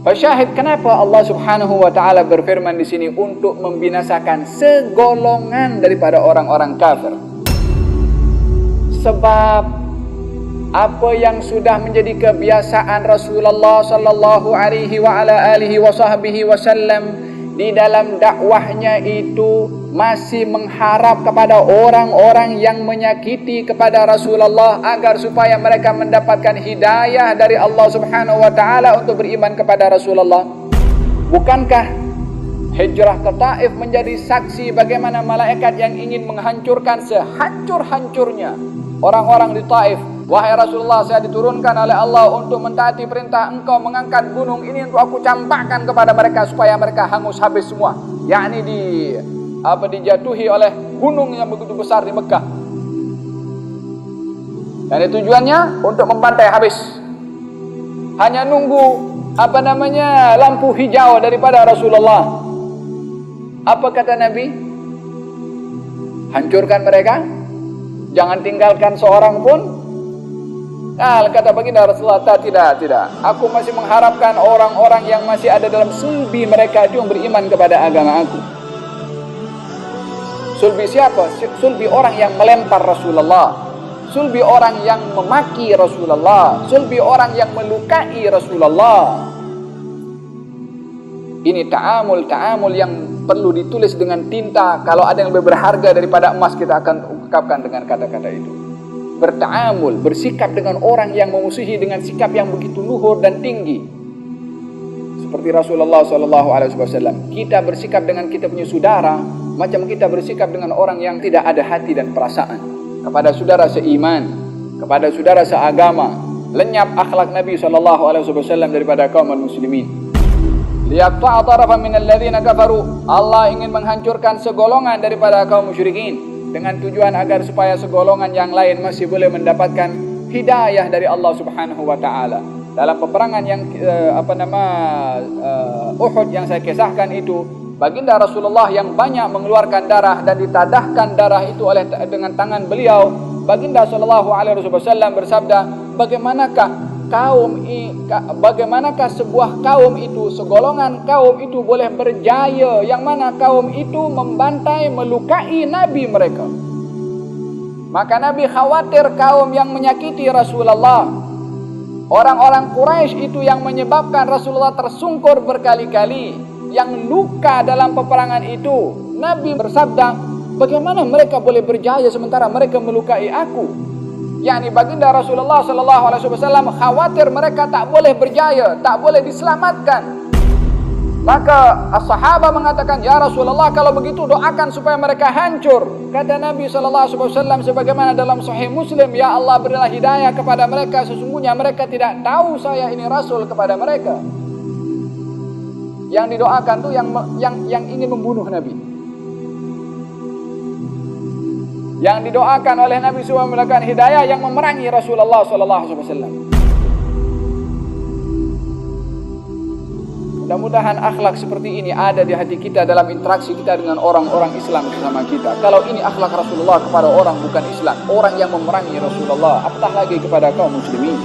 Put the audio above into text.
Fasyahid, kenapa Allah Subhanahu wa taala berfirman di sini untuk membinasakan segolongan daripada orang-orang kafir? Sebab apa yang sudah menjadi kebiasaan Rasulullah sallallahu alaihi wa ala alihi wa sahbihi wasallam di dalam dakwahnya itu masih mengharap kepada orang-orang yang menyakiti kepada Rasulullah agar supaya mereka mendapatkan hidayah dari Allah Subhanahu wa taala untuk beriman kepada Rasulullah. Bukankah hijrah ke Taif menjadi saksi bagaimana malaikat yang ingin menghancurkan sehancur-hancurnya orang-orang di Taif? Wahai Rasulullah, saya diturunkan oleh Allah untuk mentaati perintah engkau mengangkat gunung ini untuk aku campakkan kepada mereka supaya mereka hangus habis semua. Yakni dijatuhi oleh gunung yang begitu besar di Mekah. Dan tujuannya untuk membantai habis. Hanya nunggu lampu hijau daripada Rasulullah. Apa kata Nabi? Hancurkan mereka, jangan tinggalkan seorang pun. Nah, kata baginda Rasulullah, tidak. Aku masih mengharapkan orang-orang yang masih ada dalam sulbi mereka itu yang beriman kepada agama aku. Sulbi siapa? Sulbi orang yang melempar Rasulullah, sulbi orang yang memaki Rasulullah, sulbi orang yang melukai Rasulullah. Ini ta'amul yang perlu ditulis dengan tinta. Kalau ada yang lebih berharga daripada emas, kita akan ungkapkan dengan kata-kata itu. Berta'amul, bersikap dengan orang yang memusuhi dengan sikap yang begitu luhur dan tinggi. Seperti Rasulullah SAW, kita bersikap dengan kita punya saudara macam kita bersikap dengan orang yang tidak ada hati dan perasaan. Kepada saudara seiman, kepada saudara seagama, lenyap akhlak Nabi SAW daripada kaum muslimin. Liyaqta'a tarafan minal ladzina kafaru, Allah ingin menghancurkan segolongan daripada kaum musyrikin dengan tujuan agar supaya segolongan yang lain masih boleh mendapatkan hidayah dari Allah Subhanahu wa taala. Dalam peperangan yang Uhud yang saya kisahkan itu, baginda Rasulullah yang banyak mengeluarkan darah dan ditadahkan darah itu dengan tangan beliau, baginda sallallahu alaihi wasallam bersabda, bagaimanakah sebuah kaum itu, segolongan kaum itu boleh berjaya yang mana kaum itu membantai, melukai Nabi mereka. Maka Nabi khawatir kaum yang menyakiti Rasulullah, orang-orang Quraisy itu yang menyebabkan Rasulullah tersungkur berkali-kali, yang luka dalam peperangan itu. Nabi bersabda, bagaimana mereka boleh berjaya sementara mereka melukai aku? yakni baginda Rasulullah sallallahu alaihi wasallam khawatir mereka tak boleh berjaya, tak boleh diselamatkan. Maka as-sahabah mengatakan, ya Rasulullah, kalau begitu doakan supaya mereka hancur. Kata Nabi sallallahu alaihi wasallam sebagaimana dalam Sahih Muslim, ya Allah berilah hidayah kepada mereka, sesungguhnya mereka tidak tahu saya ini Rasul kepada mereka. Yang didoakan tuh yang ingin membunuh Nabi. Yang didoakan oleh Nabi SAW melakukan hidayah yang memerangi Rasulullah SAW. Mudah-mudahan akhlak seperti ini ada di hati kita dalam interaksi kita dengan orang-orang Islam bersama kita. Kalau ini akhlak Rasulullah kepada orang bukan Islam, orang yang memerangi Rasulullah, apatah lagi kepada kaum muslimin.